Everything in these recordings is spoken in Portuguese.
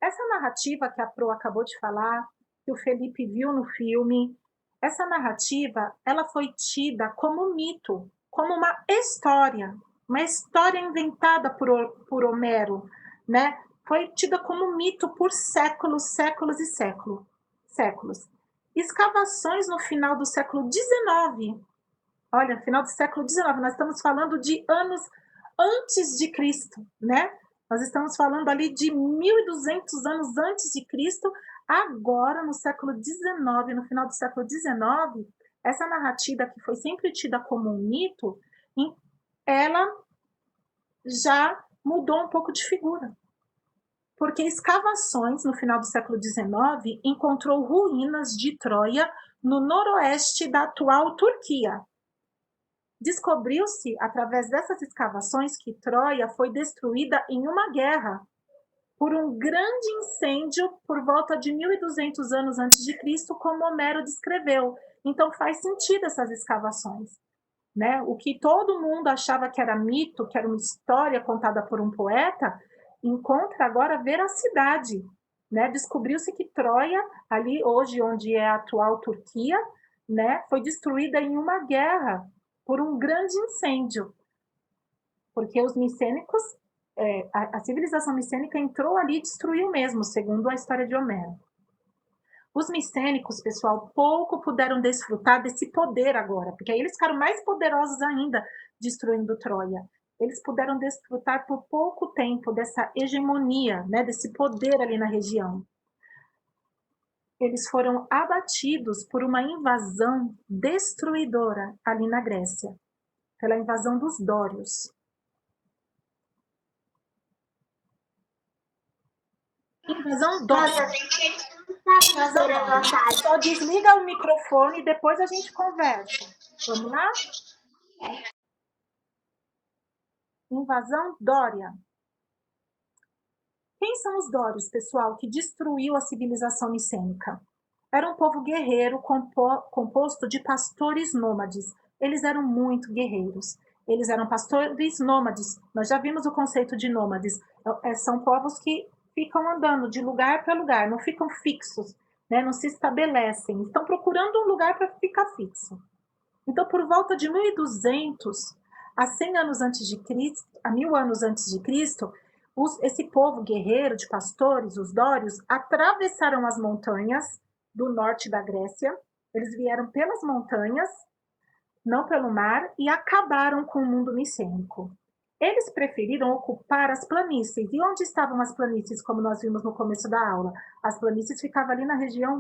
Essa narrativa que a Pro acabou de falar, que o Felipe viu no filme, essa narrativa, ela foi tida como mito, como uma história inventada por Homero, né? Foi tida como mito por séculos, séculos e séculos. Escavações no final do século XIX, olha, final do século XIX, nós estamos falando de anos antes de Cristo, né? Nós estamos falando ali de 1.200 anos antes de Cristo, agora no século XIX, no final do século XIX, essa narrativa que foi sempre tida como um mito, ela já mudou um pouco de figura. Porque escavações no final do século XIX encontrou ruínas de Troia no noroeste da atual Turquia. Descobriu-se, através dessas escavações, que Troia foi destruída em uma guerra por um grande incêndio por volta de 1.200 anos antes de Cristo, como Homero descreveu. Então faz sentido essas escavações, né? O que todo mundo achava que era mito, que era uma história contada por um poeta, encontra agora veracidade, né? Descobriu-se que Troia, ali hoje onde é a atual Turquia, né, foi destruída em uma guerra por um grande incêndio, porque os micênicos, a civilização micênica entrou ali e destruiu mesmo, segundo a história de Homero. Os micênicos, pessoal, pouco puderam desfrutar desse poder agora, porque aí eles ficaram mais poderosos ainda destruindo Troia. Eles puderam desfrutar por pouco tempo dessa hegemonia, né, desse poder ali na região. Eles foram abatidos por uma invasão destruidora ali na Grécia, pela invasão dos dórios. Invasão dória. Invasão dória. Só desliga o microfone e depois a gente conversa. Vamos lá? Invasão dória. Quem são os dórios, pessoal, que destruiu a civilização micênica? Era um povo guerreiro composto de pastores nômades. Eles eram muito guerreiros. Eles eram pastores nômades. Nós já vimos o conceito de nômades. São povos que ficam andando de lugar para lugar, não ficam fixos, né? Não se estabelecem. Estão procurando um lugar para ficar fixo. Então, por volta de 1.200 a 100 anos antes de Cristo, a 1.000 anos antes de Cristo, esse povo guerreiro de pastores, os dórios, atravessaram as montanhas do norte da Grécia. Eles vieram pelas montanhas, não pelo mar, e acabaram com o mundo micênico. Eles preferiram ocupar as planícies. E onde estavam as planícies, como nós vimos no começo da aula? As planícies ficavam ali na região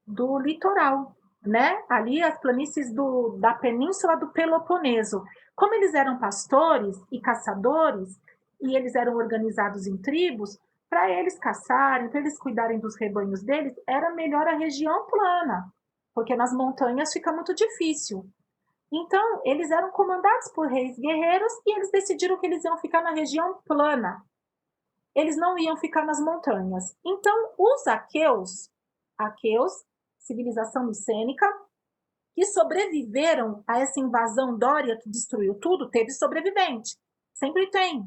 do litoral, né? Ali as planícies da península do Peloponeso. Como eles eram pastores e caçadores, e eles eram organizados em tribos, para eles caçarem, para eles cuidarem dos rebanhos deles, era melhor a região plana, porque nas montanhas fica muito difícil. Então, eles eram comandados por reis guerreiros e eles decidiram que eles iam ficar na região plana. Eles não iam ficar nas montanhas. Então, os aqueus, civilização micênica, que sobreviveram a essa invasão dória que destruiu tudo, teve sobrevivente. Sempre tem.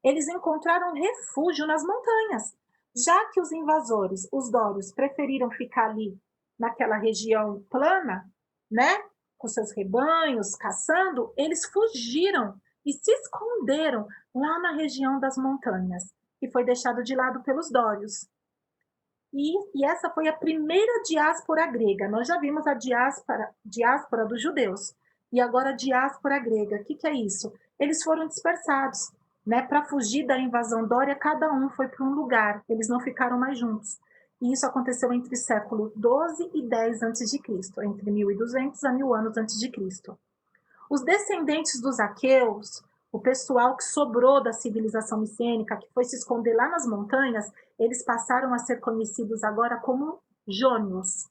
Eles encontraram refúgio nas montanhas, já que os invasores, os dórios, preferiram ficar ali naquela região plana, né, com seus rebanhos, caçando, eles fugiram e se esconderam lá na região das montanhas, que foi deixado de lado pelos dórios. E essa foi a primeira diáspora grega. Nós já vimos a diáspora dos judeus. E agora a diáspora grega. O que é isso? Eles foram dispersados, né? Para fugir da invasão dória, cada um foi para um lugar. Eles não ficaram mais juntos. E isso aconteceu entre século 12 e 10 a.C., entre 1.200 a 1.000 anos antes de Cristo. Os descendentes dos aqueus, o pessoal que sobrou da civilização micênica, que foi se esconder lá nas montanhas, eles passaram a ser conhecidos agora como jônios.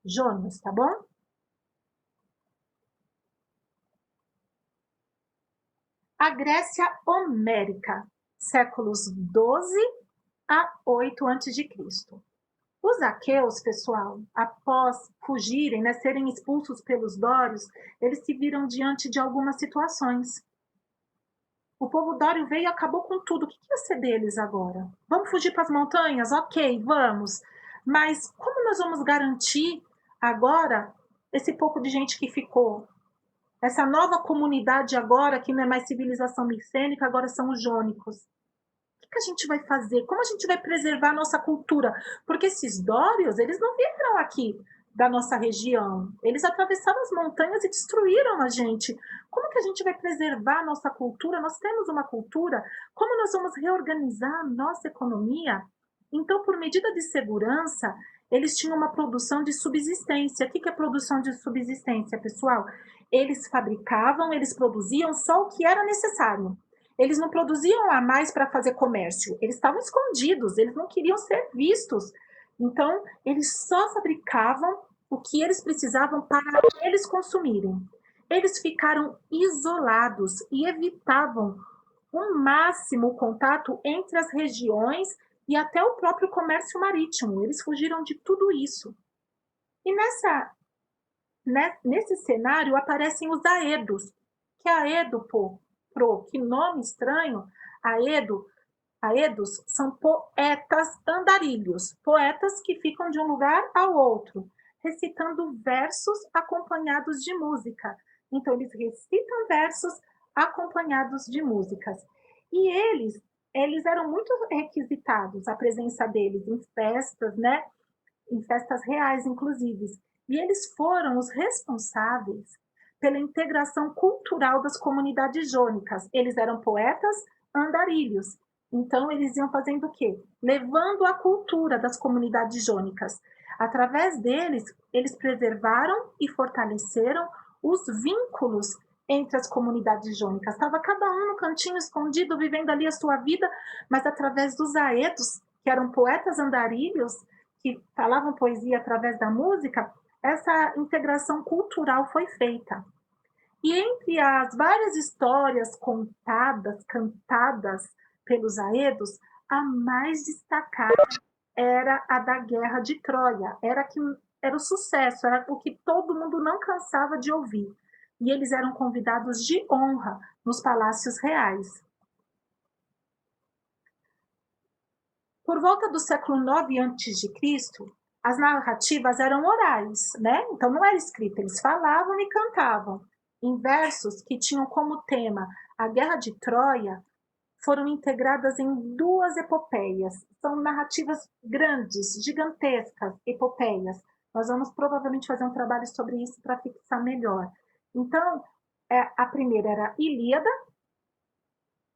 Jônios, tá bom? A Grécia Homérica, séculos 12 a 8 a.C. Os aqueus, pessoal, após fugirem, né, serem expulsos pelos dórios, eles se viram diante de algumas situações. O povo dório veio e acabou com tudo. O que ia ser deles agora? Vamos fugir para as montanhas? Ok, vamos. Mas como nós vamos garantir agora esse pouco de gente que ficou? Essa nova comunidade agora, que não é mais civilização micênica, agora são os jônicos. O que a gente vai fazer? Como a gente vai preservar a nossa cultura? Porque esses dórios, eles não vieram aqui da nossa região. Eles atravessaram as montanhas e destruíram a gente. Como que a gente vai preservar a nossa cultura? Nós temos uma cultura. Como nós vamos reorganizar a nossa economia? Então, por medida de segurança, eles tinham uma produção de subsistência. O que é produção de subsistência, pessoal? Eles fabricavam, eles produziam só o que era necessário. Eles não produziam a mais para fazer comércio, eles estavam escondidos, eles não queriam ser vistos. Então, eles só fabricavam o que eles precisavam para eles consumirem. Eles ficaram isolados e evitavam o máximo o contato entre as regiões e até o próprio comércio marítimo. Eles fugiram de tudo isso. E nesse cenário aparecem os aedos, que aedo, que nome estranho, aedo, aedos são poetas andarilhos, poetas que ficam de um lugar ao outro, recitando versos acompanhados de música. Então, eles recitam versos acompanhados de músicas. E eles eram muito requisitados, a presença deles em festas, né? Em festas reais, inclusive. E eles foram os responsáveis pela integração cultural das comunidades jônicas. Eles eram poetas andarilhos. Então, eles iam fazendo o quê? Levando a cultura das comunidades jônicas. Através deles, eles preservaram e fortaleceram os vínculos entre as comunidades jônicas. Estava cada um no cantinho escondido, vivendo ali a sua vida, mas através dos aedos, que eram poetas andarilhos, que falavam poesia através da música, essa integração cultural foi feita. E entre as várias histórias contadas, cantadas pelos aedos, a mais destacada era a da Guerra de Troia. Era o sucesso, era o que todo mundo não cansava de ouvir. E eles eram convidados de honra nos palácios reais. Por volta do século IX a.C., as narrativas eram orais, né? Então não era escrita, eles falavam e cantavam. Em versos que tinham como tema a Guerra de Troia, foram integradas em duas epopeias. São narrativas grandes, gigantescas, epopeias. Nós vamos provavelmente fazer um trabalho sobre isso para fixar melhor. Então, a primeira era Ilíada,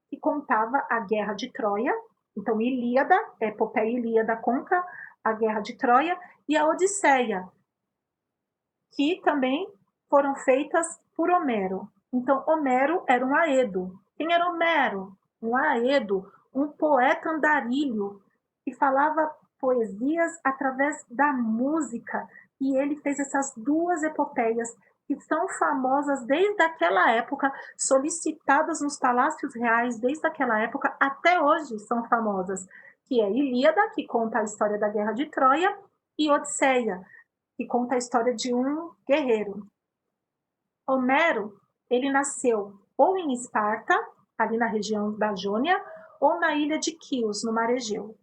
que contava a Guerra de Troia. Então, Ilíada, a epopeia Ilíada conta a Guerra de Troia, e a Odisseia, que também foram feitas por Homero. Então, Homero era um aedo. Quem era Homero? Um aedo, um poeta andarilho, que falava poesias através da música. E ele fez essas duas epopeias que são famosas desde aquela época, solicitadas nos palácios reais desde aquela época, até hoje são famosas, que é Ilíada, que conta a história da Guerra de Troia, e Odisseia, que conta a história de um guerreiro. Homero, ele nasceu ou em Esparta, ali na região da Jônia, ou na ilha de Quios, no mar Egeu.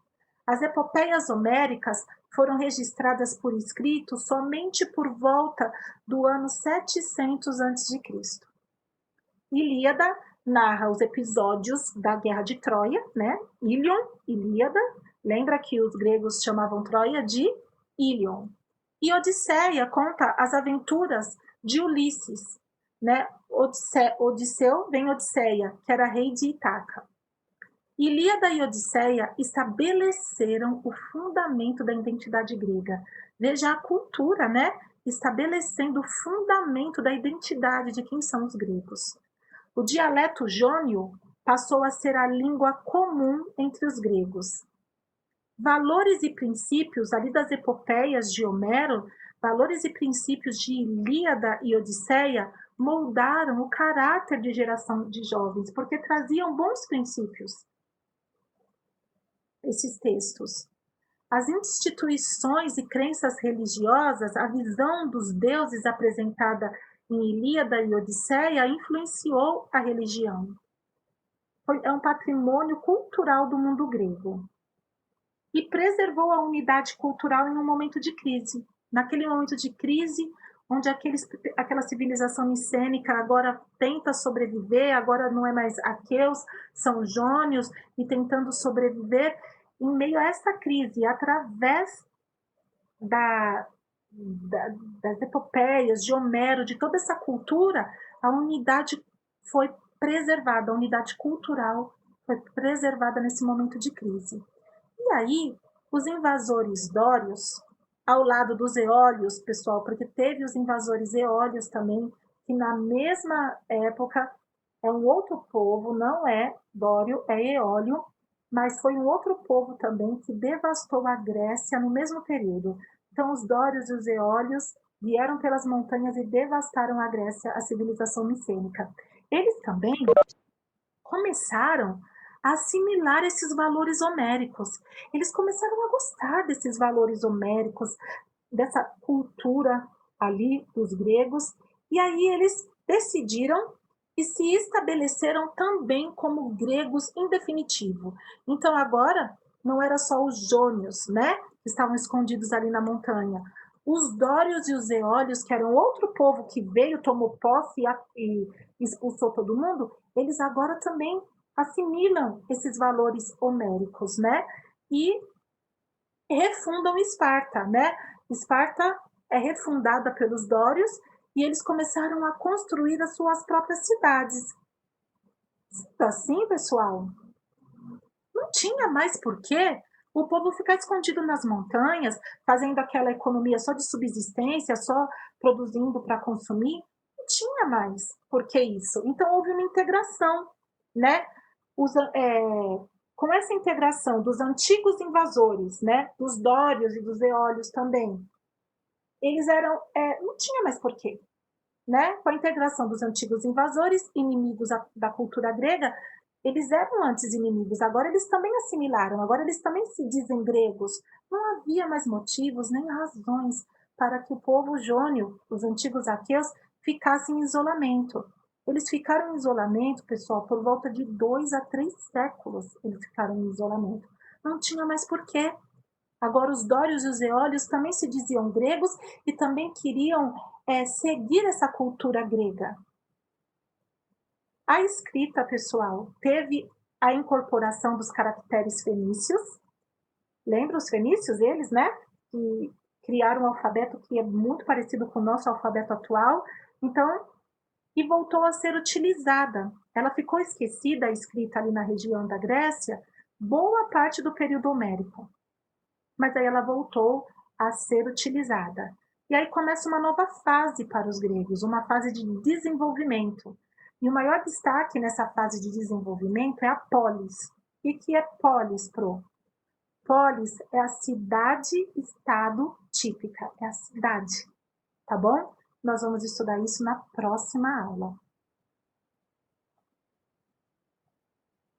As epopeias homéricas foram registradas por escrito somente por volta do ano 700 a.C. Ilíada narra os episódios da Guerra de Troia, né? Ilion, Ilíada. Lembra que os gregos chamavam Troia de Ilion. E Odisseia conta as aventuras de Ulisses, né? Odisseu vem Odisseia, que era rei de Ítaca. Ilíada e Odisseia estabeleceram o fundamento da identidade grega. Veja a cultura, né? Estabelecendo o fundamento da identidade de quem são os gregos. O dialeto jônio passou a ser a língua comum entre os gregos. Valores e princípios ali das epopeias de Homero, valores e princípios de Ilíada e Odisseia moldaram o caráter de geração de jovens, porque traziam bons princípios. Esses textos. As instituições e crenças religiosas, a visão dos deuses apresentada em Ilíada e Odisseia influenciou a religião. é um patrimônio cultural do mundo grego. E preservou a unidade cultural em um momento de crise. Naquele momento de crise, onde aquela civilização micênica agora tenta sobreviver, agora não é mais aqueus, são jônios, e tentando sobreviver em meio a essa crise, através da, das epopeias de Homero, de toda essa cultura, a unidade foi preservada, a unidade cultural foi preservada nesse momento de crise. E aí, os invasores dórios, ao lado dos eólios, pessoal, porque teve os invasores eólios também, que na mesma época é um outro povo, não é dório, é eólio, mas foi um outro povo também que devastou a Grécia no mesmo período. Então, os dórios e os eólios vieram pelas montanhas e devastaram a Grécia, a civilização micênica. Eles também começaram a assimilar esses valores homéricos. Eles começaram a gostar desses valores homéricos, dessa cultura ali dos gregos, e aí eles decidiram e se estabeleceram também como gregos em definitivo. Então agora não era só os jônios, né, que estavam escondidos ali na montanha. Os dórios e os eólios, que eram outro povo que veio, tomou posse e expulsou todo mundo, eles agora também assimilam esses valores homéricos, né? E refundam Esparta, né? Esparta é refundada pelos dórios e eles começaram a construir as suas próprias cidades. Assim, pessoal, não tinha mais porquê o povo ficar escondido nas montanhas, fazendo aquela economia só de subsistência, só produzindo para consumir. Não tinha mais por que isso. Então houve uma integração, né? Com essa integração dos antigos invasores, né? Dos dórios e dos eólios também, eles eram, não tinha mais porquê, né? Com a integração dos antigos invasores, inimigos da cultura grega, eles eram antes inimigos, agora eles também assimilaram, agora eles também se dizem gregos. Não havia mais motivos nem razões para que o povo jônio, os antigos aqueus, ficassem em isolamento. Eles ficaram em isolamento, pessoal, por volta de 2 a 3 séculos, eles ficaram em isolamento. Não tinha mais porquê. Agora, os dórios e os eólios também se diziam gregos e também queriam seguir essa cultura grega. A escrita, pessoal, teve a incorporação dos caracteres fenícios. Lembra os fenícios, eles, né? Que criaram um alfabeto que é muito parecido com o nosso alfabeto atual. Então, e voltou a ser utilizada. Ela ficou esquecida, a escrita ali na região da Grécia, boa parte do período homérico. Mas aí ela voltou a ser utilizada. E aí começa uma nova fase para os gregos, uma fase de desenvolvimento. E o maior destaque nessa fase de desenvolvimento é a polis. E que é polis, Pro? Polis é a cidade-estado típica, é a cidade, tá bom? Nós vamos estudar isso na próxima aula.